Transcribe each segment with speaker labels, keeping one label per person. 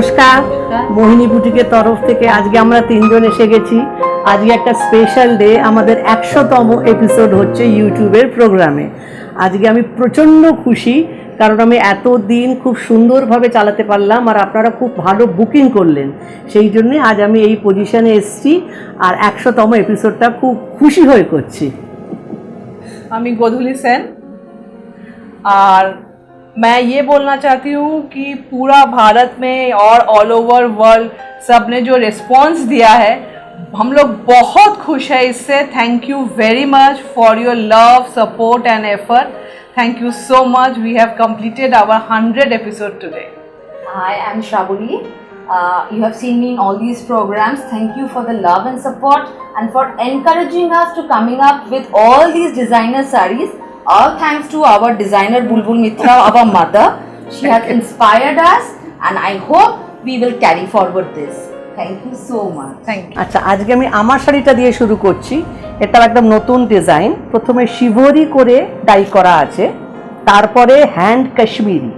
Speaker 1: নমস্কার, মোহিনী বুটিকের তরফ থেকে আজকে আমরা তিনজন এসে গেছি। আজকে একটা স্পেশাল ডে, আমাদের 100তম এপিসোড হচ্ছে ইউটিউবের প্রোগ্রামে। আজকে আমি প্রচণ্ড খুশি, কারণ আমি এতদিন খুব সুন্দরভাবে চালাতে পারলাম আর আপনারা খুব ভালো বুকিং করলেন। সেই জন্যে আজ আমি এই পজিশনে এসেছি আর 100তম এপিসোডটা খুব খুশি হয়ে করছি।
Speaker 2: আমি गोधुली सेन और मैं ये बोलना चाहती हूँ कि पूरा भारत में और ऑल ओवर वर्ल्ड सब ने जो रिस्पॉन्स दिया है, हम लोग बहुत खुश है इससे। Thank you very much for your love, support and effort. Thank you so much. We have completed our 100 episode today.
Speaker 3: Hi, I'm Shravuli. You have seen me in all these programs. Thank you for the love and support and for encouraging us to coming up with all these designer sarees. All thanks to our designer Bulbul Mitra, our mother. She has inspired us and I hope we will carry forward this. Thank you so much.
Speaker 2: Thank you.
Speaker 1: আচ্ছা, আজকে আমি আমার শাড়িটা দিয়ে শুরু করছি। এটা একদম নতুন ডিজাইন। প্রথমে শিভরি করে ডাই করা আছে, তারপরে হ্যান্ড কাশ্মীরি,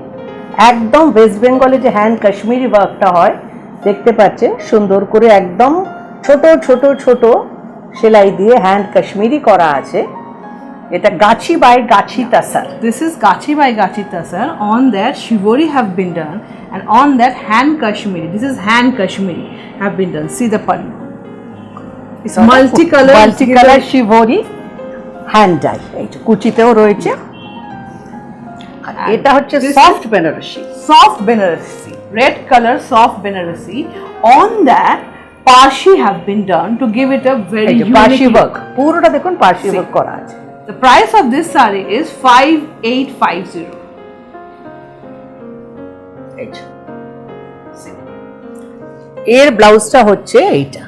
Speaker 1: একদম ওয়েস্ট বেঙ্গলে যে হ্যান্ড কাশ্মীরি ওয়ার্কটা হয় দেখতে পাচ্ছেন, সুন্দর করে একদম ছোট ছোট ছোট সেলাই দিয়ে হ্যান্ড কাশ্মীরি করা আছে। এটা গাছি by Gachhi তাসার।
Speaker 2: This is Gachi by Gachi Tasar. On that shivori have been done and on that hand Kashmiri. This is hand Kashmiri have been done. See the pallu. It's
Speaker 1: multicolour shibori hand dye, এই যে কুচিতেও রয়েছে। আর এটা হচ্ছে soft Banarasi.
Speaker 2: Soft Banarasi, red color soft Banarasi. On that Parshi have been done to give it a very
Speaker 1: এই যে
Speaker 2: unique
Speaker 1: Parsi
Speaker 2: look.
Speaker 1: Work, পুরোটা দেখুন পার্সি ওয়ার্ক করা আছে।
Speaker 2: The price of this saree is 5850.
Speaker 1: এই যে এর ব্লাউজটা হচ্ছে এইটা।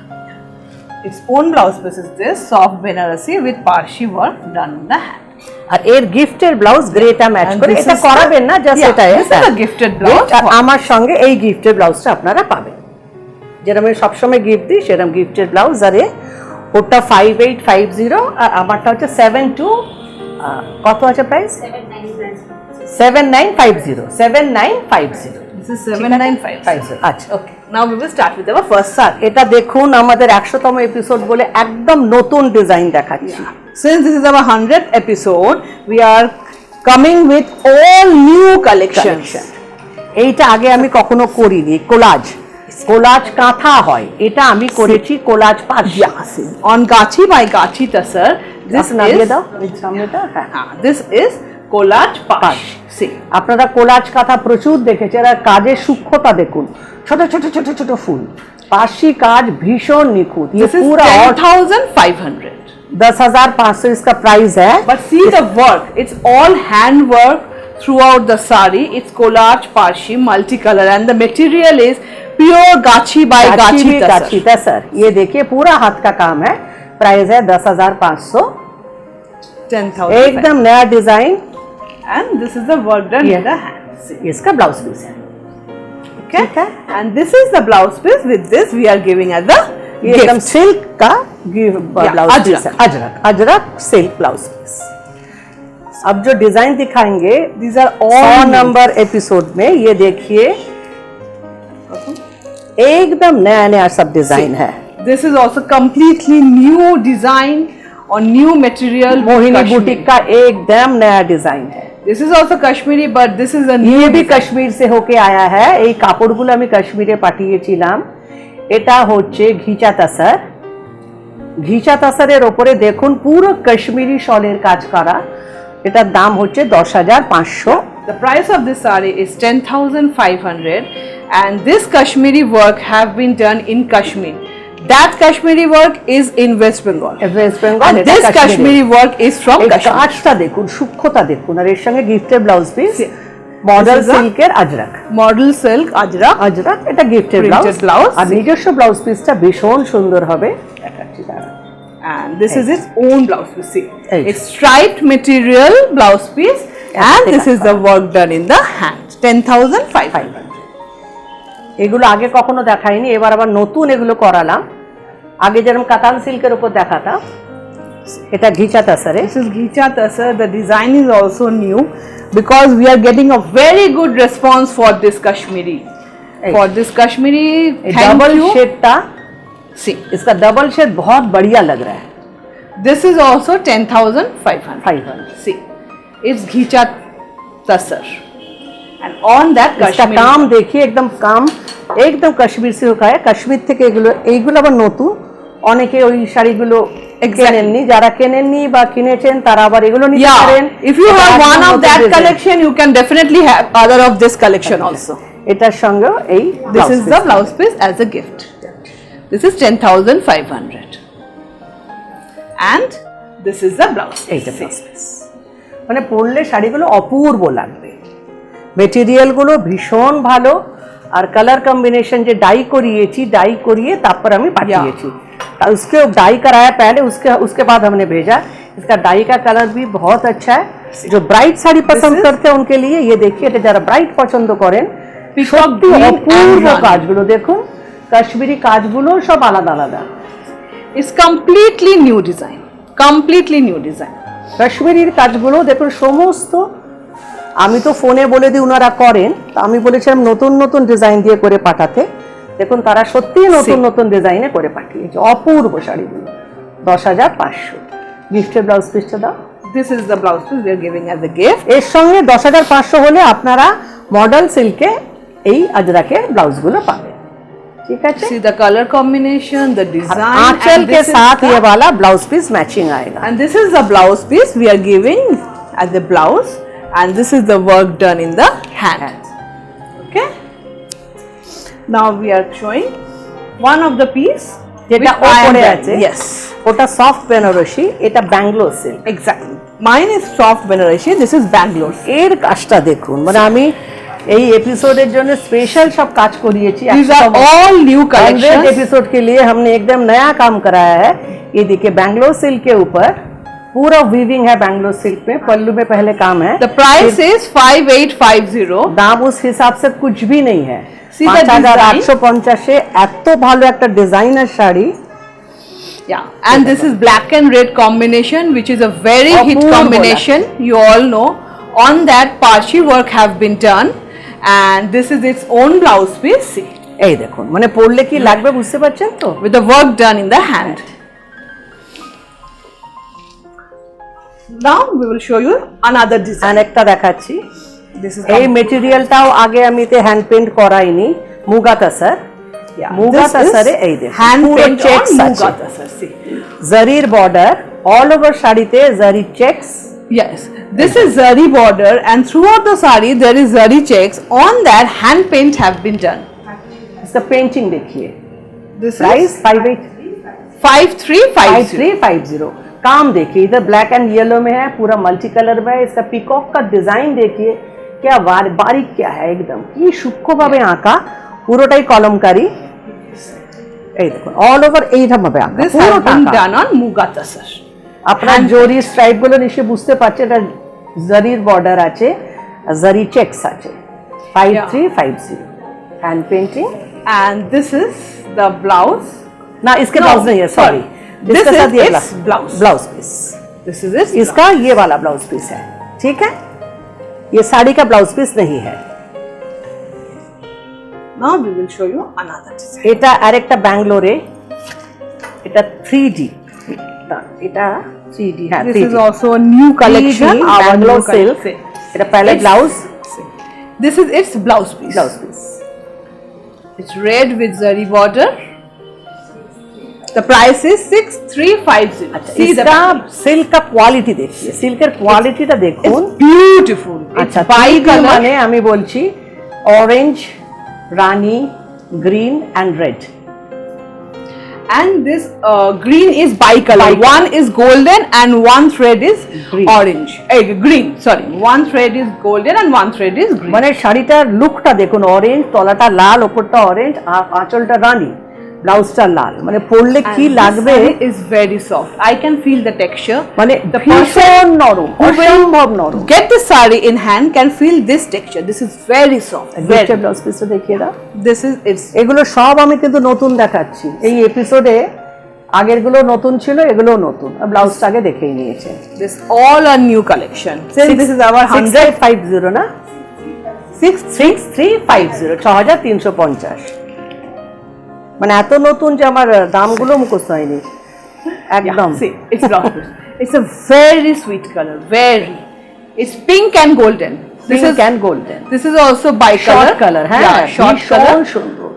Speaker 2: Its own blouse piece is this soft Banarasi with Parshi work done in the hand.
Speaker 1: আর এর গিফটের ব্লাউজ গ্রেটা ম্যাচ
Speaker 2: And
Speaker 1: করে।
Speaker 2: this
Speaker 1: এটা
Speaker 2: is
Speaker 1: করাবেন না, জাস্ট
Speaker 2: yeah,
Speaker 1: এটা
Speaker 2: this is a gifted blouse.
Speaker 1: আর আমার সঙ্গে এই গিফটের ব্লাউজটা আপনারা পাবেন, যেরকম আমি সবসময় গিফট দিই সেরকম গিফটের ব্লাউজ। আরে ওটা 5850 আর আমারটা হচ্ছে 72 কত আছে প্রাইস? 7950।
Speaker 2: This is 7950.
Speaker 1: আচ্ছা,
Speaker 2: Okay, now we will start with our first saree.
Speaker 1: এটা দেখুন, আমাদের 100তম এপিসোড বলে একদম নতুন ডিজাইন দেখাচ্ছি।
Speaker 2: Since this is our 100th episode, we are coming with all new collections.
Speaker 1: এইটা আগে আমি কখনো করিনি। কোলাজ কাঁথা হয়, এটা আমি করেছি কোলাজ পাশি।
Speaker 2: On Gachi by Gachi Tasar, this
Speaker 1: নামিয়ে
Speaker 2: is
Speaker 1: দাও এই সামনেটা। হ্যাঁ,
Speaker 2: this is collage pash. See,
Speaker 1: আপনারা কোলাজ কাঁথা প্রচুর দেখেছেন, আর কাজের সূক্ষ্মতা দেখুন, ছোট ছোট ছোট ছোট ফুল, পাশি কাজ ভীষণ নিখুঁত।
Speaker 2: this is
Speaker 1: পুরা
Speaker 2: 10,500.
Speaker 1: 10,500 इसका प्राइस है।
Speaker 2: But see the work, it's all hand work throughout the saree. It's collage pashi, multicolor, and the material is pure Gachi by Gachi Tasar.
Speaker 1: ये देखिए पूरा हाथ का काम है। प्राइस है 10,500।
Speaker 2: 10,000.
Speaker 1: एकदम नया design.
Speaker 2: And this is the work done
Speaker 1: Yeah.
Speaker 2: in the hand. See.
Speaker 1: इसका ब्लाउज पीस है।
Speaker 2: Okay.
Speaker 1: ठीक है।
Speaker 2: And this is the blouse piece. With this, we are giving as the
Speaker 1: ये एकदम
Speaker 2: gift.
Speaker 1: सिल्क का ब्लाउज पीस
Speaker 2: अजरक।
Speaker 1: है। Ajrak silk blouse piece. अब जो डिजाइन दिखाएंगे,
Speaker 2: These are all
Speaker 1: 100
Speaker 2: new.
Speaker 1: Number episode में ये देखिए एकदम नया नया सब डिजाइन है।
Speaker 2: This is also completely new design or new material.
Speaker 1: Mohini
Speaker 2: Kashmiri.
Speaker 1: Boutique का एकदम नया डिजाइन है।
Speaker 2: This is also Kashmiri, but this is a new.
Speaker 1: ये भी
Speaker 2: design.
Speaker 1: কাশ্মীর से होके आया है। এই কাপড়গুলো আমি কাশ্মীরে পাঠিয়েছিলাম। এটা হচ্ছে ঘিচা তাসার। ঘিচা তাসারের ওপরে দেখুন পুরো কাশ্মীরি শলের কাজ করা। এটার দাম হচ্ছে 10,500।
Speaker 2: The price of this saree is 10,500, and this Kashmiri work have been done in Kashmir. That Kashmiri work is in West Bengal.
Speaker 1: West Bengal.
Speaker 2: And this Kashmiri work is from
Speaker 1: এই
Speaker 2: Kashmir.
Speaker 1: কাজটা দেখুন, সূক্ষ্মতা দেখুন, আর এর সঙ্গে গিফটের blouse piece model
Speaker 2: This is a-
Speaker 1: সিল্কের Ajrak.
Speaker 2: Model silk ajrak.
Speaker 1: Ajrak এটা গিফটের
Speaker 2: Printed
Speaker 1: ব্লাউজ,
Speaker 2: blouse।
Speaker 1: আর নিজস্ব ব্লাউজ পিসটা ভীষণ সুন্দর হবে। দেখাচ্ছি দাঁড়ান।
Speaker 2: And this is its own blouse piece. See,
Speaker 1: Hey.
Speaker 2: it's striped material blouse piece, and
Speaker 1: take
Speaker 2: this
Speaker 1: a
Speaker 2: is the work done in the hand. 10,500.
Speaker 1: এগুলো আগে কখনো দেখাইনি, এবার আবার নতুন এগুলো করালাম। আগে যেরকম কাতান সিল্কের উপর দেখাতাম, এটা ঘিচা তাসারে।
Speaker 2: This is Gicha Tasar. The design is also new because we are getting a very good response for this Kashmiri. For this Kashmiri, thank
Speaker 1: double
Speaker 2: you.
Speaker 1: शेडটা
Speaker 2: See,
Speaker 1: इसका डबल शेड बहुत बढ़िया लग रहा है।
Speaker 2: this is also 10,500.
Speaker 1: 500
Speaker 2: See, it's Ghicha Tasar. And on that
Speaker 1: इसका
Speaker 2: Kashmiri.
Speaker 1: काम देखिए, একদম কাশ্মীর সিল্ক হয়। কাশ্মীর থেকে এইগুলো আবার নতুন, অনেকে ওই শাড়িগুলো কেনেননি, যারা কেনেননি বা কিনেছেন তারা আবার এগুলো নিতে পারেন।
Speaker 2: Yeah, if you
Speaker 1: এটা
Speaker 2: have
Speaker 1: একদম
Speaker 2: one of
Speaker 1: নতুন
Speaker 2: that
Speaker 1: design।
Speaker 2: collection, you can definitely have other of this collection also.
Speaker 1: এটার সঙ্গে এই
Speaker 2: This is the blouse piece as a gift. This is 10,500. And this is the blouse.
Speaker 1: এইটা blouse piece, মানে পরলে শাড়িগুলো অপূর্ব লাগবে। মেটেরিয়ালগুলো ভীষণ ভালো, আর কালার কম্বিনেशन যে डाई करिए तापर हमें पाठिয়েছি। उसके डाई कराया पहले, उसके बाद हमने भेजा। इसका डाई का कलर भी बहुत अच्छा है। जो ब्राइट साड़ी पसंद करते हैं उनके लिए ये देखिए, এটা যারা ব্রাইট পছন্দ করেন, সত্যি অপূর্ব কাজগুলো দেখুন। কাশ্মীরি কাজগুলো সব আলাদা আলাদা।
Speaker 2: It's completely new design. Completely new design.
Speaker 1: কাশ্মীরির কাজগুলো দেখুন সমস্ত, আমি তো ফোনে বলে দিই ওনারা করেন, তো আমি বলেছিলাম নতুন নতুন ডিজাইন দিয়ে করে পাঠাতে। দেখুন তারা সত্যিই নতুন নতুন ডিজাইনে করে পাঠিয়েছে, অপূর্ব শাড়িগুলো। 10,500 গিফটের ব্লাউজ পিসটা দাও।
Speaker 2: This is the blouse piece we are giving as a gift.
Speaker 1: এর সঙ্গে 10,500 হলে আপনারা মডেল সিল্কে এই আজরাকের ব্লাউজগুলো পাবেন, ঠিক আছে।
Speaker 2: See the color combination, the design.
Speaker 1: Aanchal
Speaker 2: and
Speaker 1: के
Speaker 2: this is
Speaker 1: साथ
Speaker 2: the-
Speaker 1: ये वाला ब्लाउज पीस मैचिंग आएगा।
Speaker 2: And this is the blouse piece we are giving as a blouse, and this is the work done in the hand. Okay. Now we are showing one of the piece.
Speaker 1: যেটা
Speaker 2: which I am
Speaker 1: ওপরে
Speaker 2: wearing.
Speaker 1: আছে,
Speaker 2: Yes,
Speaker 1: ওটা soft Banarasi, এটা Bangalore silk.
Speaker 2: exactly. Mine is soft Banarasi. This is Bangalore.
Speaker 1: এর কাজটা দেখুন, মানে আমি এই এপিসোডের জন্য স্পেশাল सब কাজ করিয়েছি।
Speaker 2: These are all new
Speaker 1: 100
Speaker 2: collections.
Speaker 1: Episode के लिए हमने एकदम नया काम कराया है। ये देखिए बैंगलोर सिल्क के ऊपर पूरा वीविंग है, बैंगलोर सिल्क में पल्लू में पहले काम है।
Speaker 2: The price is 5850.
Speaker 1: दाम उस हिसाब से कुछ भी नहीं है।
Speaker 2: See the
Speaker 1: 5,850 এত ভালো একটা designer sari.
Speaker 2: Yeah, and this is black and red combination, which is a very hit
Speaker 1: Apurva
Speaker 2: combination. You all know. On that, Parchi work have been done, and this is its own blouse piece. See,
Speaker 1: এই দেখুন, মানে পরলে কি লাগবে বুঝতে পারছেন তো।
Speaker 2: with the work done in the hand. Now we will show you another design.
Speaker 1: আরেকটা দেখাচ্ছি।
Speaker 2: This is
Speaker 1: এই মেটেরিয়ালটাও আগে আমি তে হ্যান্ড পেইন্ট করাইনি, মুগা তাসার। মুগা তাসারে এই দেখুন
Speaker 2: hand
Speaker 1: পুরো
Speaker 2: paint on
Speaker 1: চেকস আছে,
Speaker 2: Muga Tasar. See.
Speaker 1: জারির বর্ডার, অল ওভার শাড়িতে জারি checks.
Speaker 2: Yes, this is zari border, and throughout the sari there is zari checks. On that, hand paint have been done.
Speaker 1: इसका painting देखिए।
Speaker 2: This
Speaker 1: price
Speaker 2: is
Speaker 1: 5350।
Speaker 2: 5350.
Speaker 1: काम देखिए, इधर black and yellow में है, पूरा मल्टी कलर में है। इसका पिकॉक का डिजाइन देखिए, क्या बारीक क्या है, एकदम কি সূক্ষ্মভাবে আঁকা, পুরোটাই কলমকারি। এই দেখুন অল ওভার এইভাবে আঁকা,
Speaker 2: This has
Speaker 1: পুরোটা
Speaker 2: been
Speaker 1: আঁকা।
Speaker 2: done on Muga Tasar.
Speaker 1: আপনার জরি স্ট্রাইপ গুলো নিশ্চয়ই বুঝতে পারছেন, এটা জারির বর্ডার আছে, জারি চেকস আছে। 5350 hand painting.
Speaker 2: And this is the blouse.
Speaker 1: ना इसके
Speaker 2: No,
Speaker 1: ब्लाउज नहीं है, सॉरी।
Speaker 2: This
Speaker 1: इसके
Speaker 2: is
Speaker 1: साथ ये
Speaker 2: its blouse.
Speaker 1: Blouse piece,
Speaker 2: This is its
Speaker 1: इसका ये वाला ब्लाउज पीस है, ठीक है। ये साड़ी का ब्लाउज पीस नहीं है।
Speaker 2: Now we will show you another design.
Speaker 1: এটা আরেকটা ব্যাঙ্গালোরে, এটা 3D, এটা 3D, হ্যাঁ
Speaker 2: This
Speaker 1: 3D
Speaker 2: is also a new collection. Our
Speaker 1: Bangalore
Speaker 2: new
Speaker 1: silk.
Speaker 2: collection.
Speaker 1: এটা পহলে
Speaker 2: It's-
Speaker 1: blouse,
Speaker 2: This is its blouse piece.
Speaker 1: Blouse piece.
Speaker 2: It's red with zari border. The price is 6350. See the
Speaker 1: इसका silk का quality देखिए, सिल्केর কোয়ালিটিটা দেখুন।
Speaker 2: It's beautiful.
Speaker 1: আচ্ছা
Speaker 2: It's bi
Speaker 1: 3D
Speaker 2: color.
Speaker 1: মানে আমি বলছি orange, rani, green and red.
Speaker 2: And this green is bicolor. One is golden and one thread is
Speaker 1: Green.
Speaker 2: orange. Green. Sorry, one thread is golden and one thread is green.
Speaker 1: মানে শাড়িটার লুকটা দেখুন, orange, তলাটা লাল, ওপরটা orange, আর আঁচলটা রানী, ব্লাউজটা লাল, মানে পরলে কি
Speaker 2: And
Speaker 1: লাগবে।
Speaker 2: this saree is very soft. I can feel the texture.
Speaker 1: মানে
Speaker 2: the
Speaker 1: ভীষণ নরম,
Speaker 2: who will
Speaker 1: অসম্ভব নরম।
Speaker 2: get the saree in hand can feel this texture. This is very soft.
Speaker 1: গিফটের ব্লাউজ পিসটা দেখিয়ে দাও।
Speaker 2: This is its.
Speaker 1: এগুলো সব আমি কিন্তু নতুন দেখাচ্ছি এই এপিসোডে। আগেরগুলো নতুন ছিল, এগুলো নতুন। ব্লাউজটা আগে দেখেই নিয়েছে।
Speaker 2: This all a new collection. Since this is our 100.
Speaker 1: 6550 না, 6350 6350 মানে এত নতুন যে আমার দামগুলো মুখস্থ হয়নি একদম।
Speaker 2: See, it's blouse piece. It's a very sweet color, very. It's pink and golden.
Speaker 1: Pink and golden.
Speaker 2: This is also bicolor.
Speaker 1: Short colour, হ্যাঁ
Speaker 2: short color.
Speaker 1: ভীষণ সুন্দর।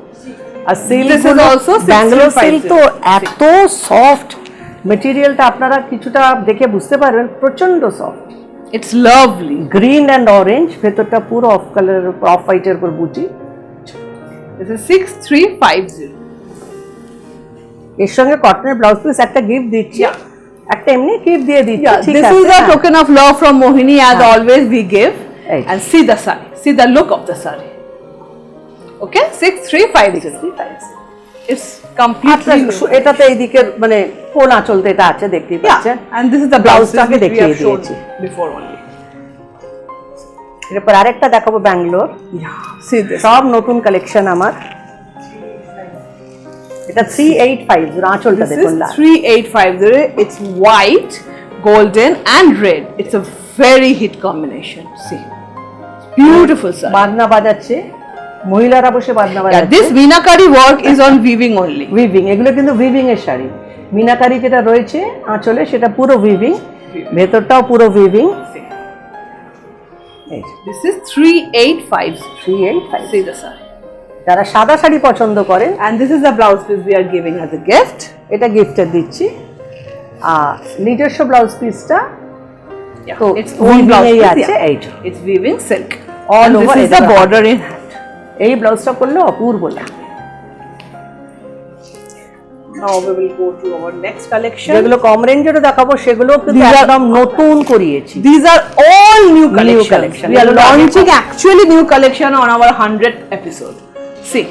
Speaker 1: আর silk
Speaker 2: This is also
Speaker 1: Bangalore
Speaker 2: 6350
Speaker 1: silk তো এত সফট, মেটেরিয়ালটা আপনারা কিছুটা দেখে বুঝতে পারবেন, প্রচন্ড soft.
Speaker 2: It's lovely.
Speaker 1: Green and orange, ভেতরটা পুরো অফ কালার, অফ হোয়াইটের উপর বুটি।
Speaker 2: This is 6350.
Speaker 1: এর সঙ্গে কটনের ব্লাউজ পিস একটা গিফট দিচ্ছি, একটা এমনি গিফট দিয়ে দিচ্ছি।
Speaker 2: Yeah,
Speaker 1: ঠিক
Speaker 2: this
Speaker 1: আছে,
Speaker 2: is a
Speaker 1: হ্যাঁ।
Speaker 2: token of love from Mohini, as always we give.
Speaker 1: Right.
Speaker 2: And see the saree, see the look of the saree. Okay, 6350. It's
Speaker 1: আচ্ছা,
Speaker 2: completely new.
Speaker 1: এটাতে এইদিকে মানে কোন আঁচলতে এটা আছে দেখতেই পাচ্ছেন।
Speaker 2: Yeah, and this is the blouse
Speaker 1: ব্লাউজটাকে
Speaker 2: which we
Speaker 1: দেখিয়ে
Speaker 2: have shown
Speaker 1: দিয়েছি।
Speaker 2: before only.
Speaker 1: এরপর আরেকটা দেখাবো ব্যাঙ্গালোর,
Speaker 2: Yeah, see this.
Speaker 1: সব নতুন কালেকশন আমার। এটা 3850, আঁচলটা
Speaker 2: This
Speaker 1: দেখুন
Speaker 2: is
Speaker 1: Lal.
Speaker 2: 3850. It's white, golden, and red. It's a very hit combination. See, beautiful sir.
Speaker 1: বাজনা বাজাচ্ছে, মহিলারা বসে বাজনা
Speaker 2: Yeah,
Speaker 1: বাজাচ্ছে।
Speaker 2: this Meenakari work is on weaving only.
Speaker 1: Weaving, এগুলো কিন্তু উইভিং এর শাড়ি। মিনাকারি যেটা রয়েছে আঁচলে সেটা পুরো উইভিং, ভেতরটাও পুরো weaving.
Speaker 2: This is 3850.
Speaker 1: 3850।
Speaker 2: See the sir.
Speaker 1: যারা সাদা শাড়ি পছন্দ করেন,
Speaker 2: And this is the blouse piece we are giving as a gift.
Speaker 1: এটা গিফটে দিচ্ছি। আর নিজস্ব ব্লাউজ পিসটা
Speaker 2: Yeah,
Speaker 1: তো
Speaker 2: it's own
Speaker 1: weaving
Speaker 2: blouse
Speaker 1: এই
Speaker 2: piece.
Speaker 1: আছে,
Speaker 2: Yeah.
Speaker 1: এইটা।
Speaker 2: It's weaving silk.
Speaker 1: All
Speaker 2: And this
Speaker 1: over
Speaker 2: is the
Speaker 1: এটা
Speaker 2: border in hand.
Speaker 1: এই ব্লাউজটা করলে অপূর্ব লাগে।
Speaker 2: Now we will go to our next collection.
Speaker 1: যেগুলো কম রেঞ্জেরও দেখাবো সেগুলো কিন্তু
Speaker 2: These are-
Speaker 1: একদম নতুন করিয়েছি।
Speaker 2: These are all new collections.
Speaker 1: collection.
Speaker 2: We are
Speaker 1: এগুলো আগে
Speaker 2: launching actually new collection on our 100th episode. See,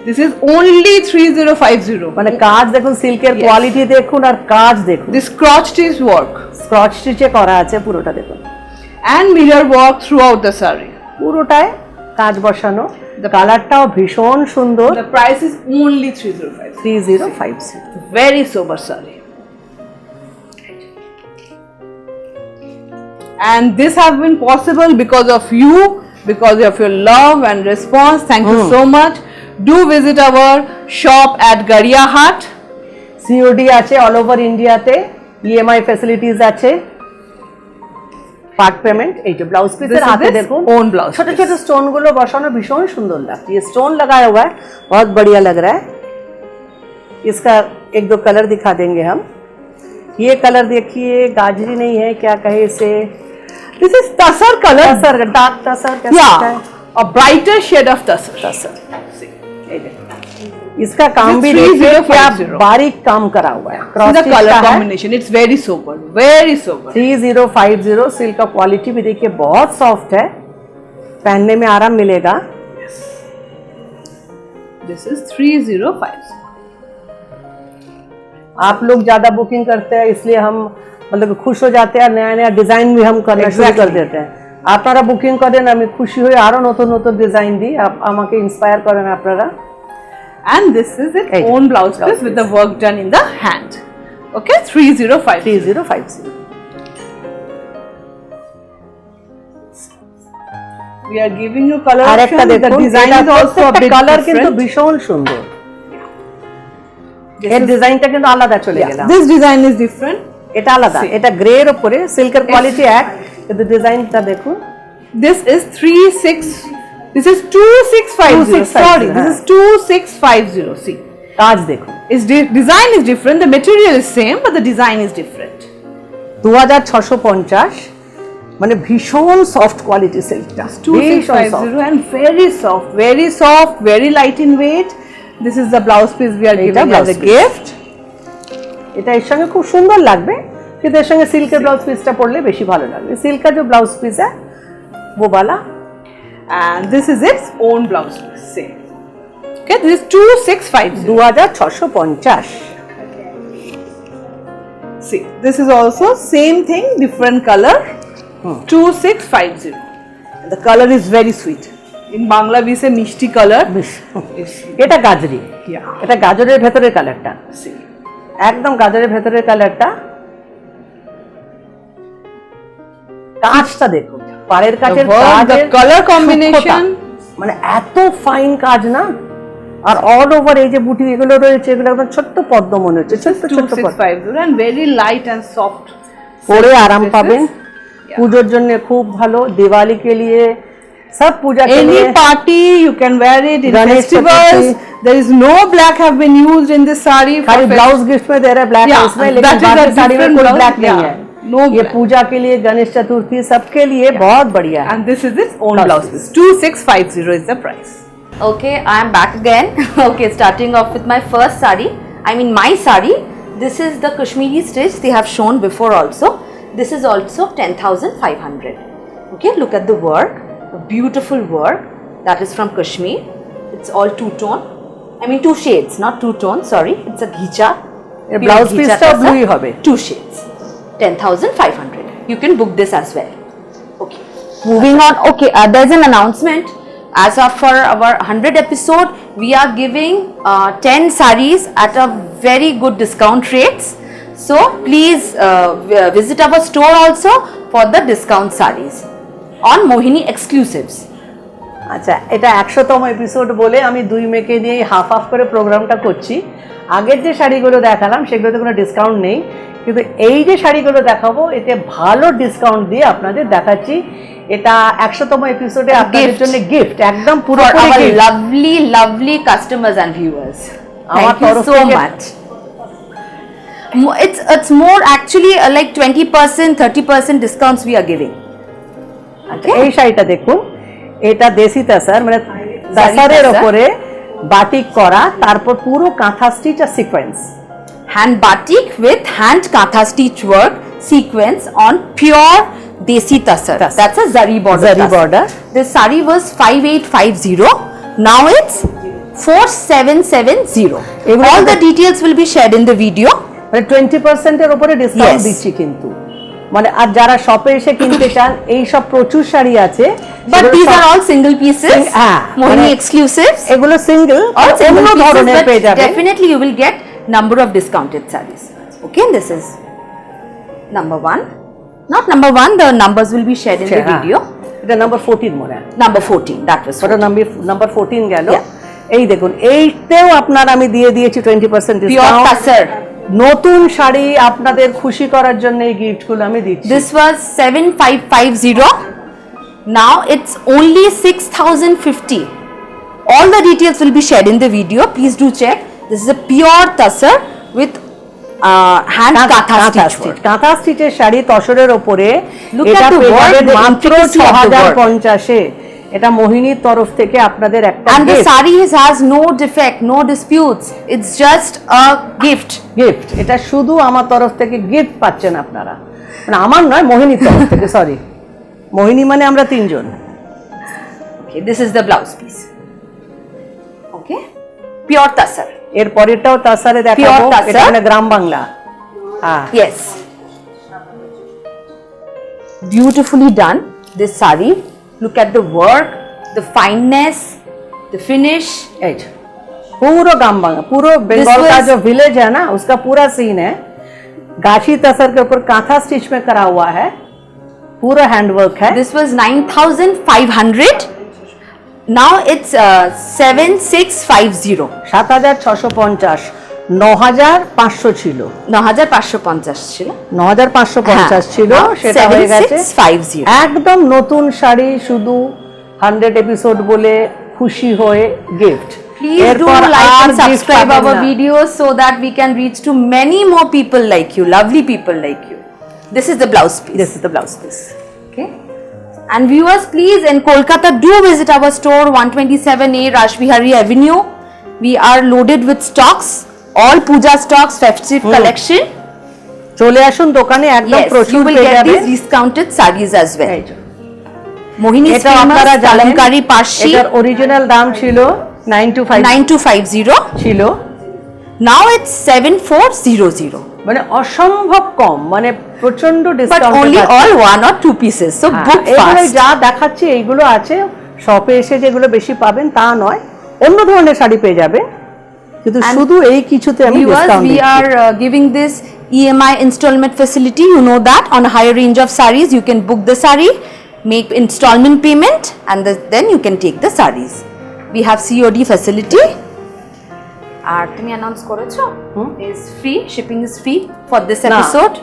Speaker 2: this is only 3050.
Speaker 1: মানে কাজ দেখুন, সিল্কের
Speaker 2: Yes.
Speaker 1: কোয়ালিটি দেখুন আর কাজ দেখুন।
Speaker 2: This crotch stitch work
Speaker 1: scotch স্টিচে করা আছে পুরোটা দেখুন,
Speaker 2: and mirror work throughout the saree.
Speaker 1: পুরোটায় কাজ বসানো। কালারটাও ভীষণ সুন্দর।
Speaker 2: The price is only 3050.
Speaker 1: 3050।
Speaker 2: Very sober saree. And this have been possible because of you, because of your love and response. Thank you so much. Do visit our shop at Gariyahat.
Speaker 1: COD আছে all over ইন্ডিয়াতে, EMI facilities আছে, part payment. এই যে blouse
Speaker 2: This
Speaker 1: পিসের
Speaker 2: is
Speaker 1: হাতে
Speaker 2: this
Speaker 1: দেখুন
Speaker 2: own blouse
Speaker 1: ছোট
Speaker 2: piece.
Speaker 1: ছোট स्टोन গুলো বসানো ভীষণ সুন্দর লাগছে। ये स्टोन लगाया हुआ है, बहुत बढ़िया लग रहा है। इसका एक दो कलर दिखा देंगे हम। ये कलर देखिए, गाजरी नहीं है, क्या कहे इसे,
Speaker 2: This is tussar color.
Speaker 1: Tussar, dark tussar कह सकते हैं।
Speaker 2: Yeah, a brighter shade of tussar.
Speaker 1: तसर। इसका काम भी
Speaker 2: 3050
Speaker 1: देखिए क्या बारीक काम करा हुआ है।
Speaker 2: See the color combination. It's very sober. Very sober.
Speaker 1: 3050 silk का क्वालिटी भी देखिए बहुत सॉफ्ट है, पहनने में आराम मिलेगा।
Speaker 2: This is 3050.
Speaker 1: आप लोग ज्यादा बुकिंग करते हैं इसलिए हम मतलब खुश हो जाते हैं, नया नया डिजाइन भी हम करना शुरू कर
Speaker 2: Exactly.
Speaker 1: देते हैं। আপনারা বুকিং করেন, আমি খুশি হয়ে আরো নতুন নতুন ডিজাইন দিই, আমাকে ইন্সপায়ার করেন আপনারা।
Speaker 2: And this is its
Speaker 1: Right.
Speaker 2: own blouse
Speaker 1: Blouse
Speaker 2: piece with the work done in the hand. Okay, 3050.
Speaker 1: 3050।
Speaker 2: We are giving you color
Speaker 1: আর একটা
Speaker 2: option. The
Speaker 1: দেখুন,
Speaker 2: design is also a bit
Speaker 1: colour কিন্তু
Speaker 2: different.
Speaker 1: ভীষণ সুন্দর।
Speaker 2: This
Speaker 1: এর
Speaker 2: is-
Speaker 1: ডিজাইনটা কিন্তু আলাদা চলে গেলাম।
Speaker 2: This design is different.
Speaker 1: এটা আলাদা,
Speaker 2: See.
Speaker 1: এটা গ্রে এর উপরে, সিল্কের কোয়ালিটি এক, কিন্তু ডিজাইনটা দেখুন।
Speaker 2: This is 26. This is 2650.
Speaker 1: 2650,
Speaker 2: Sorry, this
Speaker 1: huh.
Speaker 2: is 2650. See,
Speaker 1: কাজ দেখুন।
Speaker 2: its design is different. The material is same, but the design is different.
Speaker 1: 2650, মানে ভীষণ সফট কোয়ালিটি সিল্কটা, ভীষণ soft।
Speaker 2: 2650 and very soft, very light in weight. This is the blouse piece we are
Speaker 1: এইটা
Speaker 2: giving as
Speaker 1: blouse
Speaker 2: a
Speaker 1: piece।
Speaker 2: gift.
Speaker 1: এটা এর সঙ্গে খুব সুন্দর লাগবে, কিন্তু এর সঙ্গে সিল্কের ব্লাউজ পিসটা পরলে বেশি ভালো লাগবে। সিল্ক का जो ब्लाउज पीस है वो वाला,
Speaker 2: And this is its own blouse piece. Same. Okay, this is 2650.
Speaker 1: 2650।
Speaker 2: See, this is also same thing, different color. 2650. And the color is very sweet. In Bangla we say mishti color.
Speaker 1: এটা গাজরি,
Speaker 2: Yeah.
Speaker 1: এটা গাজরের ভেতরের কালারটা,
Speaker 2: See.
Speaker 1: একদম গাজরের ভেতরের কালারটা। কাজটা দেখুন, পাড়ের কাজের
Speaker 2: work, the
Speaker 1: কাজের
Speaker 2: color combination.
Speaker 1: সূক্ষ্মতা, মানে এত ফাইন কাজ না, আর অল ওভার এই যে বুটি এগুলো রয়েছে, এগুলো একদম ছোট্ট পদ্ম মনে হচ্ছে, ছোট্ট ছোট্ট পদ্ম।
Speaker 2: 2650 and very light and soft.
Speaker 1: পরে আরাম
Speaker 2: This
Speaker 1: পাবেন,
Speaker 2: is-
Speaker 1: পুজোর জন্য খুব ভালো, দিওয়ালি কে লিয়ে, সব পূজা কে
Speaker 2: Any
Speaker 1: লিয়ে।
Speaker 2: party you can wear it in
Speaker 1: Ganesh
Speaker 2: festivals.
Speaker 1: Chaturthi.
Speaker 2: There is no black have been used in this sari. for
Speaker 1: खाली
Speaker 2: fest-
Speaker 1: ब्लाउज गिफ्ट में दे रहे ब्लैक
Speaker 2: Yeah,
Speaker 1: है इसमें,
Speaker 2: that
Speaker 1: लेकिन
Speaker 2: is a
Speaker 1: बाकी साड़ी में
Speaker 2: different
Speaker 1: कोई
Speaker 2: blouse,
Speaker 1: ब्लैक नहीं
Speaker 2: yeah.
Speaker 1: है।
Speaker 2: No
Speaker 1: ये
Speaker 2: black.
Speaker 1: पूजा के लिए, गणेश चतुर्थी सबके लिए बहुत बढ़िया है।
Speaker 2: And this is its own
Speaker 1: Blouse
Speaker 2: blouse piece. 2650 is the price.
Speaker 3: Okay, I am back again. Okay, starting off with my first sari. I mean my sari. This is the Kashmiri stitch they have shown before also. This is also 10,500. Okay, look at the work. The beautiful work that is from Kashmir. It's all two-tone. I mean two shades, not two-tone. Sorry, it's a ghicha.
Speaker 1: ये
Speaker 3: pure
Speaker 1: blouse
Speaker 3: ghicha
Speaker 1: piece टा
Speaker 3: tassel.
Speaker 1: blue ही होवे।
Speaker 3: 2 shades. 10,500. You can book this as well. Okay. Moving on. Okay, there's an announcement. As of for our 100 episode, we are giving 10 saris at a very good discount rates. So please visit our store also for the discount saris on Mohini exclusives.
Speaker 1: আচ্ছা, এটা 100তম episode বলে আমি 2 মেকে দিয়ে half half করে প্রোগ্রামটা করছি। আগের যে শাড়িগুলো দেখালাম সেগুলোতে কোনো ডিসকাউন্ট নেই, কিন্তু এই যে শাড়িগুলো দেখাবো এতে ভালো ডিসকাউন্ট দিয়ে আপনাদের দেখাচ্ছি। এটা 100তম এপিসোডে আপনাদের
Speaker 3: Gift.
Speaker 1: জন্য গিফট, একদম
Speaker 3: For
Speaker 1: পুরোপুরি
Speaker 3: our
Speaker 1: gift।
Speaker 3: lovely customers and viewers.
Speaker 1: আমার
Speaker 3: Thank you
Speaker 1: তরফ
Speaker 3: so
Speaker 1: থেকে-
Speaker 3: much. It's more actually like 20%, 30% discounts we are giving.
Speaker 1: আচ্ছা, এই শাড়িটা দেখুন, এটা দেশি তাসার, মানে তাসারের
Speaker 3: তাসার।
Speaker 1: ওপরে বাটিক করা, তারপর পুরো কাঁথা স্টিচ আর sequence.
Speaker 3: Hand batik with hand katha stitch work sequence on pure desi tasar.
Speaker 1: Tasar.
Speaker 3: That's a zari border.
Speaker 1: Zari
Speaker 3: tasar.
Speaker 1: border.
Speaker 3: This sari was 5850. Now it's 4770.
Speaker 1: এগুলো
Speaker 3: All the
Speaker 1: কিন্তু-
Speaker 3: details will be shared in the video.
Speaker 1: মানে 20%-এর উপরে discount
Speaker 3: Yes.
Speaker 1: দিচ্ছি কিন্তু, মানে আর যারা শপে এসে কিনতে চান, এই সব প্রচুর শাড়ি আছে,
Speaker 3: But
Speaker 1: সেগুলো
Speaker 3: these
Speaker 1: সব-
Speaker 3: are all single pieces.
Speaker 1: হ্যাঁ,
Speaker 3: Mohini
Speaker 1: মানে-
Speaker 3: exclusives.
Speaker 1: এগুলো সিঙ্গেল,
Speaker 3: All
Speaker 1: অন্য
Speaker 3: single pieces,
Speaker 1: ধরনের
Speaker 3: but
Speaker 1: পেয়ে যাবে।
Speaker 3: definitely you will get number of discounted sarees. Okay, this is number 1. Not number 1, the numbers will be shared in the
Speaker 1: হ্যাঁ,
Speaker 3: video.
Speaker 1: এটা number 14 মনে হয়,
Speaker 3: Number 14, that was
Speaker 1: ওটা number 14 গেল।
Speaker 3: Yeah.
Speaker 1: এই দেখুন, এইতেও আপনার আমি দিয়ে দিয়েছি 20%
Speaker 3: pure
Speaker 1: ডিসকাউন্ট।
Speaker 3: tasar.
Speaker 1: নতুন শাড়ি আপনাদের খুশি করার জন্য এই গিফটগুলো আমি দিচ্ছি।
Speaker 3: This was 7550. Now it's only 6050. All the details will be shared in the video. Please do check. This is a pure tasar with hand katha stitch work.
Speaker 1: কাঁথা স্টিচের শাড়ি তসরের ওপরে,
Speaker 3: Look
Speaker 1: এটা
Speaker 3: at the
Speaker 1: পেয়ে
Speaker 3: work,
Speaker 1: যাবেন
Speaker 3: the
Speaker 1: মাত্র
Speaker 3: intricacy of the work.
Speaker 1: 6050-এ। এটা মোহিনীর তরফ থেকে আপনাদের একটা
Speaker 3: And the
Speaker 1: gift।
Speaker 3: sari has no defect, no disputes. It's just a gift.
Speaker 1: Gift, এটা শুধু আমার তরফ থেকে গিফট পাচ্ছেন আপনারা, মানে আমার নয়, মোহিনীর তরফ থেকে, সরি, মোহিনী মানে আমরা 3 জন।
Speaker 3: Okay, this is the blouse piece. Okay, pure tasar.
Speaker 1: এর পরেরটাও তাসারে দেখাবো,
Speaker 3: Pure তাসার।
Speaker 1: এটা মানে গ্রাম বাংলা। হ্যাঁ,
Speaker 3: Yes. Beautifully done. This sari. Look at the work, the fineness, the finish.
Speaker 1: এই যে, पूरा ग्राम बांग्ला, पूरा बंगाल का
Speaker 3: was-
Speaker 1: जो विलेज है ना, उसका पूरा सीन है। गाछी तसर के ऊपर कांथा स्टिच में करा हुआ है, पूरा हैंडवर्क है।
Speaker 3: This was 9,500. Now it's 7,650.
Speaker 1: 7650, 9500 ছিল,
Speaker 3: 9,550 ছিল।
Speaker 1: 9550 ছিল,
Speaker 3: হ্যাঁ,
Speaker 1: সেটা হয়ে গেছে
Speaker 3: 7,650.
Speaker 1: একদম নতুন শাড়ি, শুধু 100 এপিসোড বলে খুশি হয়ে gift.
Speaker 3: Please do like and subscribe our videos so that we can reach to many more people like you, lovely people like you. This is the blouse piece.
Speaker 1: This is the blouse piece.
Speaker 3: Okay. And viewers, please, in Kolkata, do visit our store 127A Rashbihari Avenue. We are loaded with stocks, all puja stocks, festive collection.
Speaker 1: চলে আসুন দোকানে, একদম
Speaker 3: Yes, you
Speaker 1: প্রচুর
Speaker 3: will
Speaker 1: পেয়ে
Speaker 3: get
Speaker 1: যাবেন।
Speaker 3: these discounted sarees as well.
Speaker 1: এই যে,
Speaker 3: Mohini
Speaker 1: এটা আপনারা
Speaker 3: famous
Speaker 1: জানেন,
Speaker 3: kalamkari parshi
Speaker 1: এটার অরিজিনাল দাম ছিল 9250
Speaker 3: 9250.
Speaker 1: ছিল,
Speaker 3: Now it's 7400.
Speaker 1: মানে অসম্ভব কম, মানে প্রচন্ড
Speaker 3: But
Speaker 1: discount.
Speaker 3: only all 1 or 2 pieces. So book
Speaker 1: এগুলো
Speaker 3: fast.
Speaker 1: যা দেখাচ্ছি এইগুলো আছে, শপে এসে যেগুলো বেশি পাবেন তা নয়, অন্য ধরনের শাড়ি পেয়ে যাবেন, কিন্তু
Speaker 3: And
Speaker 1: শুধু এই কিছুতে আমি
Speaker 3: Viewers,
Speaker 1: ডিসকাউন্ট
Speaker 3: we
Speaker 1: দিচ্ছি।
Speaker 3: are giving this EMI installment facility. You know that on a higher range of sarees, you can book the saree make installment payment, and then you can take the sarees. We have COD facility. আর তুমি announce করেছো? Is free, shipping is free for this episode.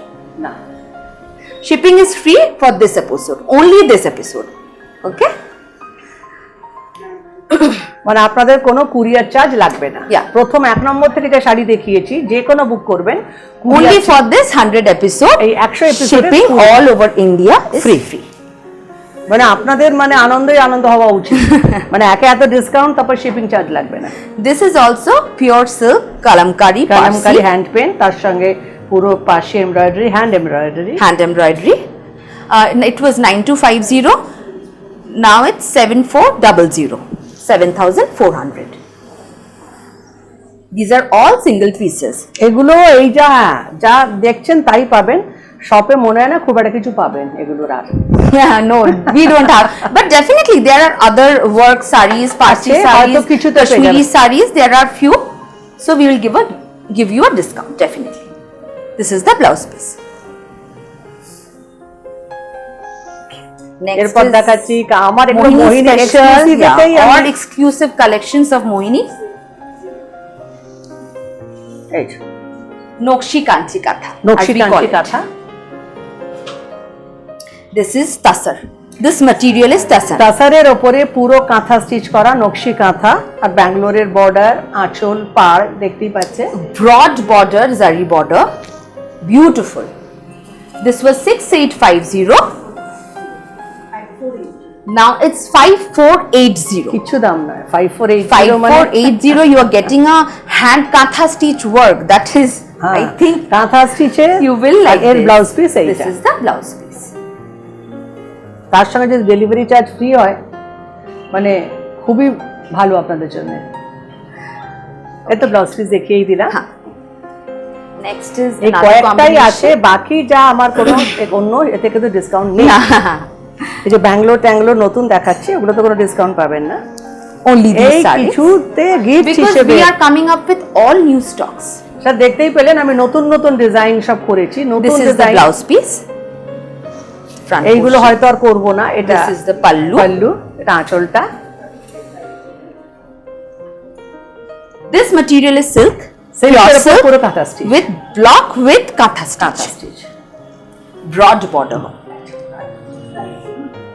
Speaker 1: না
Speaker 3: Shipping is free for this episode, only this episode. Okay?
Speaker 1: মানে আপনাদের কোনো courier charge লাগবে না।
Speaker 3: Yeah.
Speaker 1: প্রথম 1 নম্বর থেকে যে শাড়ি দেখিয়েছি যে কোনো বুক করবেন
Speaker 3: Only for this 100 episode.
Speaker 1: এই 100 এপিসোডে
Speaker 3: Shipping all over India is free.
Speaker 1: মানে আপনাদের মানে আনন্দই আনন্দ হওয়া উচিত। মানে একে এত ডিসকাউন্ট তারপর শিপিং চার্জ লাগবে না।
Speaker 3: This is also pure silk kalamkari
Speaker 1: kalamkari hand pen, তার সঙ্গে পুরো পাশে embroidery, hand embroidery.
Speaker 3: hand embroidery. It was 9250. Now it's 7400. 7400. These are all single pieces.
Speaker 1: এগুলো এই যা যা দেখছেন তাই পাবেন, শপে মনে হয় না খুব একটা কিছু পাবেন এগুলোর আর।
Speaker 3: Yeah, no, we don't have. But definitely there are other work sarees, Parsi
Speaker 1: আছে,
Speaker 3: sarees,
Speaker 1: হয়তো কিছুতে পেয়ে
Speaker 3: Kashmiri
Speaker 1: যাবেন।
Speaker 3: sarees. There are few, so we will give you a discount definitely. This is the blouse piece. Next
Speaker 1: এরপর
Speaker 3: is
Speaker 1: দেখাচ্ছি আমার একটু
Speaker 3: Mohini
Speaker 1: মোহিনী
Speaker 3: special,
Speaker 1: এক্সক্লুসিভেতেই
Speaker 3: yeah, all
Speaker 1: আমি
Speaker 3: exclusive collections of Mohini.
Speaker 1: এই যে,
Speaker 3: Nokshi Kanchi Katha.
Speaker 1: নকশি
Speaker 3: as we call
Speaker 1: Kanchi
Speaker 3: it.
Speaker 1: কাঁথা।
Speaker 3: This is Tasar. This material is Tasar.
Speaker 1: তাসারের ওপরে পুরো কাঁথা স্টিচ করা নকশি কাঁথা, আর ব্যাঙ্গালোরের বর্ডার, আঁচল, পাড় দেখতেই পাচ্ছেন।
Speaker 3: Broad border, zari border. Beautiful. This was 6850. Now it's 5480.
Speaker 1: কিচ্ছু দাম নয়, 5480 মানে
Speaker 3: 5480, you are getting a hand katha stitch work. That is, I think
Speaker 1: কাঁথা স্টিচে
Speaker 3: you will like
Speaker 1: এর
Speaker 3: this.
Speaker 1: ব্লাউজ পিস
Speaker 3: This
Speaker 1: এইটা।
Speaker 3: is the blouse piece.
Speaker 1: তার সঙ্গে যদি ডেলিভারি চার্জ ফ্রি হয় মানে খুবই ভালো আপনাদের জন্য। এই তো ব্লাউজ পিস দেখিয়েই দিলাম।
Speaker 3: হ্যাঁ। Next is
Speaker 1: এই
Speaker 3: another
Speaker 1: কয়েকটাই
Speaker 3: combination.
Speaker 1: আছে, বাকি যা আমার কোনো অন্য এতে কিন্তু ডিসকাউন্ট নেই। এই যে ব্যাঙ্গালোর ট্যাঙ্গালোর নতুন দেখাচ্ছি, ওগুলো তো কোনো ডিসকাউন্ট পাবেন না।
Speaker 3: Only
Speaker 1: এই
Speaker 3: these sarees.
Speaker 1: কিছুতে গিফট
Speaker 3: Because
Speaker 1: হিসেবে
Speaker 3: we are coming up with all new stocks.
Speaker 1: Sir দেখতেই পেলেন আমি নতুন নতুন ডিজাইন সব করেছি, নতুন
Speaker 3: This is the
Speaker 1: design.
Speaker 3: blouse piece. Front
Speaker 1: এইগুলো
Speaker 3: portion.
Speaker 1: হয়তো আর করবো না, এটা
Speaker 3: This is the pallu.
Speaker 1: Pallu, এটা আঁচলটা।
Speaker 3: This material is silk.
Speaker 1: সিল্কের
Speaker 3: Pure
Speaker 1: উপর
Speaker 3: silk
Speaker 1: পুরো kantha stitch.
Speaker 3: with block with katha stitch. Broad border.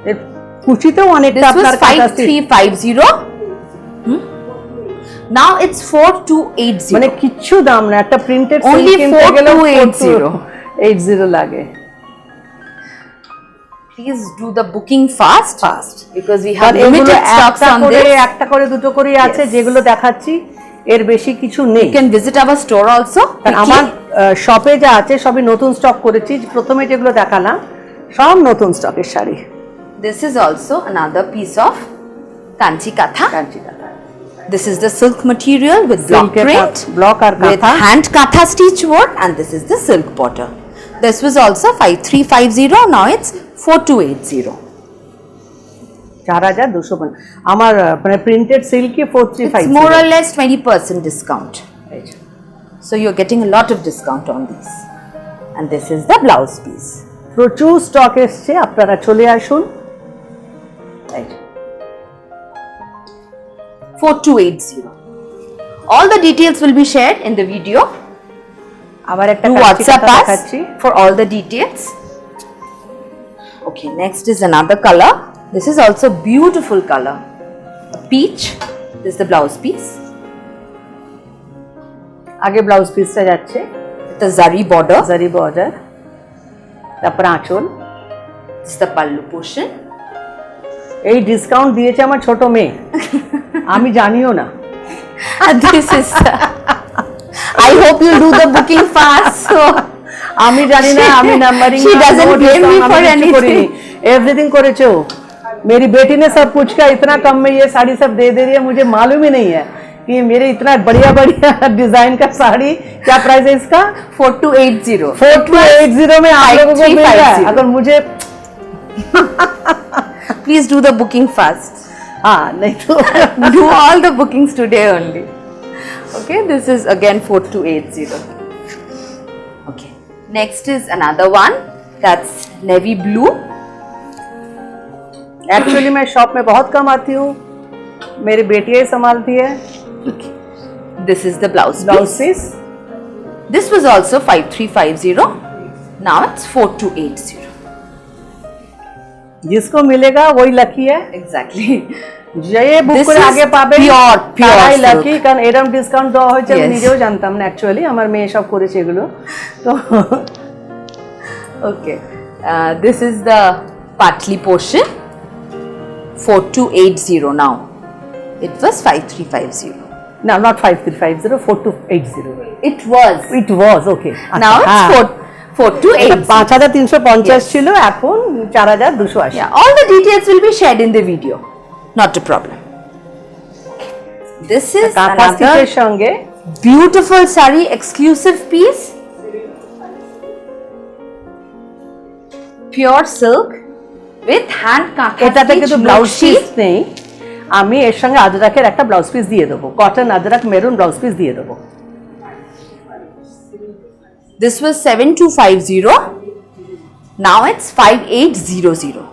Speaker 1: এর কুচিতেও অনেকটা
Speaker 3: This
Speaker 1: আপনার
Speaker 3: was
Speaker 1: কাঁথা স্টিচ।
Speaker 3: 5350. Now it's 4280.
Speaker 1: মানে কিচ্ছু দাম না, একটা প্রিন্টেড
Speaker 3: Only 4280
Speaker 1: 80 লাগে।
Speaker 3: Please do the booking fast.
Speaker 1: Fast.
Speaker 3: Because we
Speaker 1: কারণ
Speaker 3: have
Speaker 1: এগুলো
Speaker 3: limited stocks
Speaker 1: একটা
Speaker 3: on
Speaker 1: করে
Speaker 3: this.
Speaker 1: একটা করে দুটো করে আছে,
Speaker 3: Yes.
Speaker 1: যেগুলো দেখাচ্ছি এর বেশি কিছু নেই।
Speaker 3: You can visit our store also.
Speaker 1: কারণ আমার শপে যা আছে সবই নতুন স্টক করেছি। প্রথমে যেগুলো দেখালাম সব নতুন স্টকের sari.
Speaker 3: This is also another piece of kanchi katha.
Speaker 1: Kanchi কাঁথা।
Speaker 3: This is the silk material with block
Speaker 1: সিল্কের
Speaker 3: print,
Speaker 1: ব্লক আর
Speaker 3: with
Speaker 1: কাঁথা।
Speaker 3: hand katha stitch work, and this is the silk border. This was also 5350. Now it's 4280.
Speaker 1: 4250। আমার মানে printed silky 4350।
Speaker 3: It's more or less 20% discount. So you're getting a lot of discount on these. And this is the blouse piece.
Speaker 1: প্রচুর stock এসছে, আপনারা চলে আসুন। এই যে।
Speaker 3: 4280. All the details will be shared in the video.
Speaker 1: আবার একটা
Speaker 3: Do
Speaker 1: Kanchi
Speaker 3: WhatsApp
Speaker 1: কাঁথা
Speaker 3: us
Speaker 1: দেখাচ্ছি।
Speaker 3: for all the details. Okay, next is another color. This is also beautiful color. Peach. This is the blouse piece.
Speaker 1: আগে blouse পিসটা যাচ্ছে,
Speaker 3: With the zari border.
Speaker 1: জারি border, তারপর আঁচল।
Speaker 3: This is the pallu portion.
Speaker 1: এই discount দিয়েছে আমার ছোট মেয়ে, আমি জানিও না।
Speaker 3: And this is. I hope you do the booking fast. So
Speaker 1: আমি জানি না, আমি numbering
Speaker 3: She doesn't blame me for anything.
Speaker 1: Everything करेছো। मेरी बेटी ने सब कुछ का इतना कम में ये साड़ी सब दे रही है, मुझे मालूम ही नहीं है कि मेरे इतना बढ़िया बढ़िया डिजाइन का साड़ी। क्या प्राइस है इसका?
Speaker 3: 4280.
Speaker 1: 4280 में आप लोगों को मिल रहा है।
Speaker 3: 5350.
Speaker 1: अगर मुझे
Speaker 3: Please do the booking fast.
Speaker 1: हाँ नहीं तो
Speaker 3: Do all the bookings today only. Okay, this is again 4280. Okay, next is another one, that's navy blue.
Speaker 1: Actually मैं शॉप में बहुत कम आती हूँ, मेरी बेटियाँ ही संभालती है।
Speaker 3: This is the blouse
Speaker 1: blouse
Speaker 3: piece.
Speaker 1: Piece
Speaker 3: This was also 5350. Now it's 4280.
Speaker 1: जिसको मिलेगा वही लकी है।
Speaker 3: Exactly.
Speaker 1: যে বুক
Speaker 3: This
Speaker 1: করে
Speaker 3: is
Speaker 1: আগে পাবে
Speaker 3: pure
Speaker 1: তারাই
Speaker 3: silk.
Speaker 1: লাকি, কারণ এরকম ডিসকাউন্ট দেওয়া হয়েছে আমি
Speaker 3: Yes.
Speaker 1: নিজেও জানতাম না, অ্যাকচুয়ালি আমার মেয়ে সব করেছে এগুলো। তো
Speaker 3: Okay. This is the Patli portion. 4280 now. It was 5350.
Speaker 1: না, not 5350, 4280।
Speaker 3: It was.
Speaker 1: It was okay.
Speaker 3: Now it's 4280.
Speaker 1: 5350 ছিল, এখন 4280।
Speaker 3: Yeah, all the details will be shared in the video. Not a problem. This is
Speaker 1: কাঁথা স্টিচের
Speaker 3: another
Speaker 1: সঙ্গে
Speaker 3: beautiful sari exclusive piece. Pure silk with hand katha
Speaker 1: এটাতে কিন্তু
Speaker 3: stitch
Speaker 1: blouse
Speaker 3: Nokshi.
Speaker 1: Piece নেই, আমি এর সঙ্গে আজরাকের একটা ব্লাউজ পিস দিয়ে দেবো, cotton Ajrak maroon blouse piece দিয়ে দেবো।
Speaker 3: This was 7250. Now it's 5800.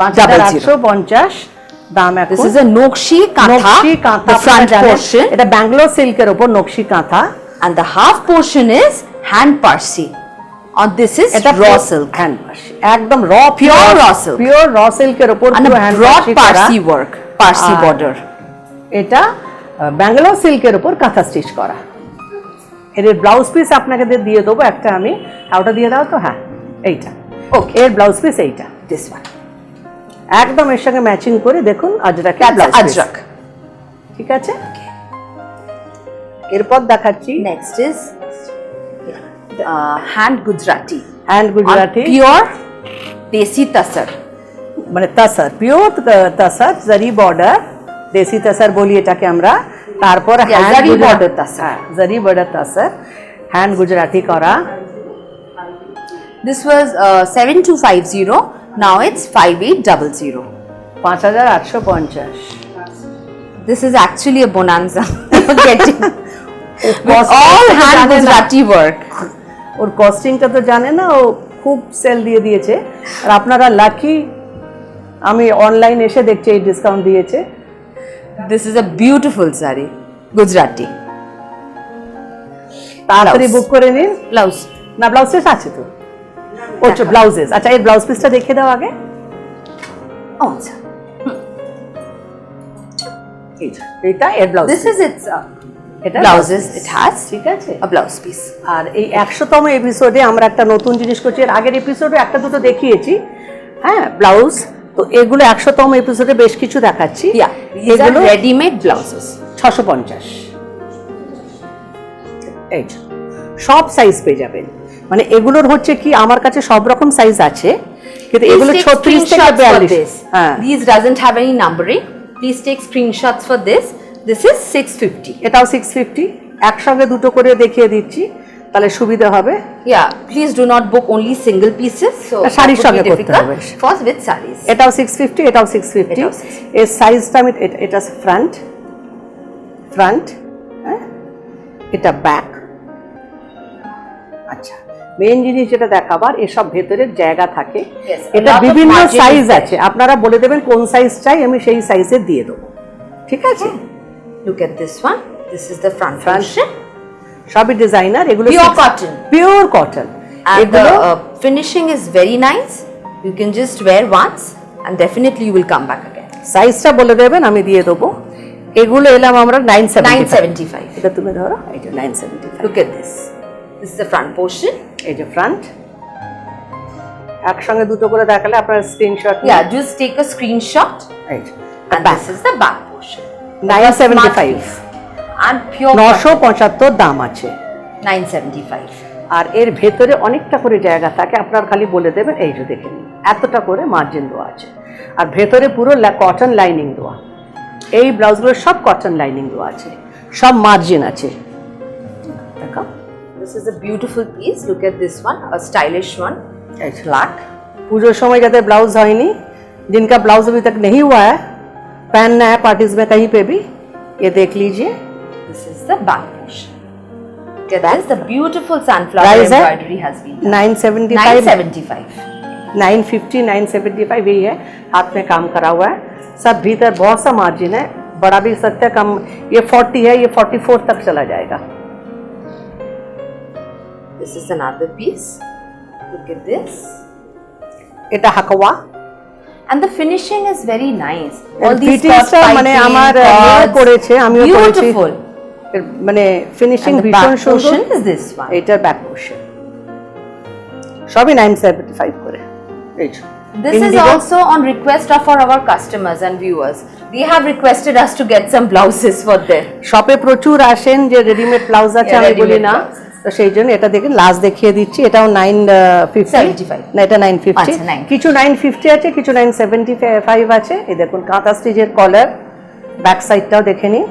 Speaker 1: 5850 দাম এখন।
Speaker 3: This is a Nokshi Kantha.
Speaker 1: নকশি কাঁথা,
Speaker 3: The front
Speaker 1: আপনারা জানেন,
Speaker 3: portion.
Speaker 1: এটা ব্যাঙ্গালোর সিল্কের উপর নকশি কাঁথা।
Speaker 3: And the half portion is hand parsi. And this is
Speaker 1: এটা
Speaker 3: raw silk.
Speaker 1: হ্যান্ড পার্সি, একদম র
Speaker 3: Pure raw silk.
Speaker 1: পিওর র সিল্কের উপর
Speaker 3: And
Speaker 1: পুরো
Speaker 3: a
Speaker 1: হ্যান্ড
Speaker 3: broad
Speaker 1: পার্সি করা।
Speaker 3: parsi work. Parsi
Speaker 1: আর
Speaker 3: border.
Speaker 1: এটা ব্যাঙ্গালোর সিল্কের উপর কাঁথা স্টিচ করা। এর ব্লাউজ পিস আপনাকে দিয়ে দেবো একটা আমি, ওটা দিয়ে দাও তো। হ্যাঁ, এইটা
Speaker 3: Okay.
Speaker 1: এর ব্লাউজ পিস এইটা,
Speaker 3: This one.
Speaker 1: একদম এর সঙ্গে ম্যাচিং করে দেখুন আজরাকে
Speaker 3: That's
Speaker 1: ব্লাউজ পিস।
Speaker 3: ajrak.
Speaker 1: ঠিক আছে, এরপর দেখাচ্ছি
Speaker 3: Next is hand Gujarati.
Speaker 1: Hand
Speaker 3: On
Speaker 1: Gujarati,
Speaker 3: pure desi tasar.
Speaker 1: মানে তাসার, পিওর তাসার, জারি বর্ডার, দেশি তাসার বলি এটাকে আমরা। তারপর
Speaker 3: Yeah,
Speaker 1: hand
Speaker 3: zari
Speaker 1: Gujarati,
Speaker 3: border tasar.
Speaker 1: জারি বর্ডার তাসার, হ্যান্ড গুজরাটি করা।
Speaker 3: This was 7250. Now it's 5800.
Speaker 1: 5850।
Speaker 3: This is actually a bonanza. Getting with
Speaker 1: Cost-
Speaker 3: all
Speaker 1: cost
Speaker 3: hand
Speaker 1: জানে না।
Speaker 3: Gujarati work.
Speaker 1: ওর কস্টিংটা তো জানে না, ও খুব সেল দিয়ে দিয়েছে। আর আপনারা লাকি, আমি অনলাইন এসে দেখছি এই ডিসকাউন্ট দিয়েছে।
Speaker 3: This is a beautiful sari. Gujarati.
Speaker 1: তাড়াতাড়ি
Speaker 3: Blouse.
Speaker 1: বুক করে নিন।
Speaker 3: Blouse.
Speaker 1: না, ব্লাউজ পিস আছে তো। আচ্ছা, ব্লাউজেস, আচ্ছা এর ব্লাউজ পিসটা দেখিয়ে দাও আগে।
Speaker 3: Oh, sir.
Speaker 1: এইটা এর ব্লাউজ।
Speaker 3: This is its
Speaker 1: এটা
Speaker 3: blouses. It has
Speaker 1: ঠিক আছে।
Speaker 3: a blouse piece.
Speaker 1: আর এই 100তম এপিসোডে আমরা একটা নতুন জিনিস করছি, এর আগের এপিসোডে একটা দুটো দেখিয়েছি, হ্যাঁ ব্লাউজ। তো এগুলো 100তম এপিসোডে বেশ কিছু দেখাচ্ছি।
Speaker 3: Yeah, these are
Speaker 1: এগুলো
Speaker 3: ready-made blouses.
Speaker 1: 650। এই যে, সব সাইজ পেয়ে যাবেন, মানে এগুলোর হচ্ছে কি আমার কাছে সব রকম সাইজ আছে, কিন্তু
Speaker 3: Please
Speaker 1: এগুলো
Speaker 3: take
Speaker 1: 36 থেকে
Speaker 3: screenshots for
Speaker 1: 42।
Speaker 3: this.
Speaker 1: হ্যাঁ,
Speaker 3: These doesn't have any numbering. Please take screenshots for this. This is 650.
Speaker 1: এটাও 650। একসঙ্গে দুটো করে দেখিয়ে দিচ্ছি, তাহলে সুবিধা হবে।
Speaker 3: Yeah, please do not book only single pieces. So
Speaker 1: না, শাড়ির
Speaker 3: that would
Speaker 1: সঙ্গে
Speaker 3: be
Speaker 1: করতে
Speaker 3: difficult.
Speaker 1: হবে।
Speaker 3: First with sarees.
Speaker 1: এটাও 650, এটাও 650।
Speaker 3: এটাও 650
Speaker 1: এর সাইজটা আমি এটা ফ্রন্ট, হ্যাঁ, এটা ব্যাক। আচ্ছা, মেইন জিনিস যেটা দেখাবার, এসব ভেতরের জায়গা থাকে।
Speaker 3: Yes, a
Speaker 1: এটা
Speaker 3: lot of
Speaker 1: বিভিন্ন
Speaker 3: margin
Speaker 1: সাইজ
Speaker 3: is there.
Speaker 1: আছে, আপনারা বলে দেবেন কোন সাইজ চাই, আমি সেই সাইজে দিয়ে দেবো। ঠিক আছে,
Speaker 3: Look at this one. This is the front
Speaker 1: Front.
Speaker 3: portion.
Speaker 1: সবই ডিজাইনার, এগুলো
Speaker 3: Pure cotton.
Speaker 1: Pure cotton.
Speaker 3: And the
Speaker 1: এগুলো
Speaker 3: finishing is very nice. You can just wear once and definitely you will come back again.
Speaker 1: সাইজটা বলে দেবেন, আমি দিয়ে দেবো। এগুলো এলাম আমরা 975।
Speaker 3: 975.
Speaker 1: এটা তুমি ধরো, এটা 975।
Speaker 3: Look at this. This is the front portion.
Speaker 1: এই যে ফ্রন্ট, একসঙ্গে দুটো করে দেখালে আপনার screenshot.
Speaker 3: Yeah, just take a screenshot. And
Speaker 1: back.
Speaker 3: this is the back portion.
Speaker 1: 975।
Speaker 3: And pure
Speaker 1: 975 দাম আছে।
Speaker 3: 975.
Speaker 1: আর এর ভেতরে অনেকটা করে জায়গা থাকে, আপনার খালি বলে দেবেন এই যে দেখে নিন, এতটা করে মার্জিন দেওয়া আছে। আর ভেতরে পুরো কটন লাইনিং দেওয়া, এই ব্লাউজগুলো সব কটন লাইনিং দেওয়া আছে, সব মার্জিন আছে। দেখো,
Speaker 3: This is a beautiful piece. Look at this one, a stylish one. It's black.
Speaker 1: পুজোর সময় যাদের ব্লাউজ হয়নি, जिनका ब्लाउज अभी तक नहीं हुआ है, पहनना है पार्टीज में कहीं पे भी, ये देख लीजिए।
Speaker 3: This is the back portion. Okay, that is the beautiful sunflower
Speaker 1: Price है?
Speaker 3: embroidery has been done.
Speaker 1: 975।
Speaker 3: 975.
Speaker 1: 950 975 यही है, हाथ में काम करा हुआ है सब। भीतर बहुत सा मार्जिन है, बड़ा भी सकते हैं, कम ये 40 है, ये 44 तक चला जाएगा।
Speaker 3: This is another piece. Look at this.
Speaker 1: এটা হাকোয়া।
Speaker 3: And the finishing is very nice. All these
Speaker 1: ফিটিংসটা মানে আমার মেয়ে করেছে, আমিও করেছি, মানে ফিনিশিং ভীষণ সুন্দর।
Speaker 3: Is this one?
Speaker 1: এটার ব্যাক পোর্শন সবই 975 করে। এই যে
Speaker 3: This is also on request of our customers and viewers. They have requested us to get some blouses for them.
Speaker 1: শপে প্রচুর আসেন যে রেডিমেড ব্লাউজ আছে, আমি বলি
Speaker 3: ready-made
Speaker 1: না,
Speaker 3: blouses.
Speaker 1: তো সেই জন্য এটা দেখে লাস্ট দেখিয়ে দিচ্ছি। এটাও 950,
Speaker 3: 75
Speaker 1: না এটা 950,
Speaker 3: আচ্ছা, 950
Speaker 1: কিছু 950 আছে, কিছু 975 আছে। এই দেখুন কাঁথা স্টিচের কলার, ব্যাক সাইডটাও দেখে নিন।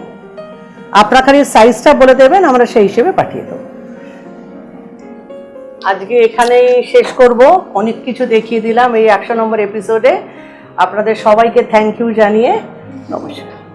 Speaker 1: আপনারা খালি সাইজটা বলে দেবেন, আমরা সেই হিসেবে পাঠিয়ে দেবো। আজকে এখানেই শেষ করব, অনেক কিছু দেখিয়ে দিলাম এই 100 নম্বর এপিসোডে। আপনাদের সবাইকে থ্যাংক ইউ জানিয়ে নমস্কার।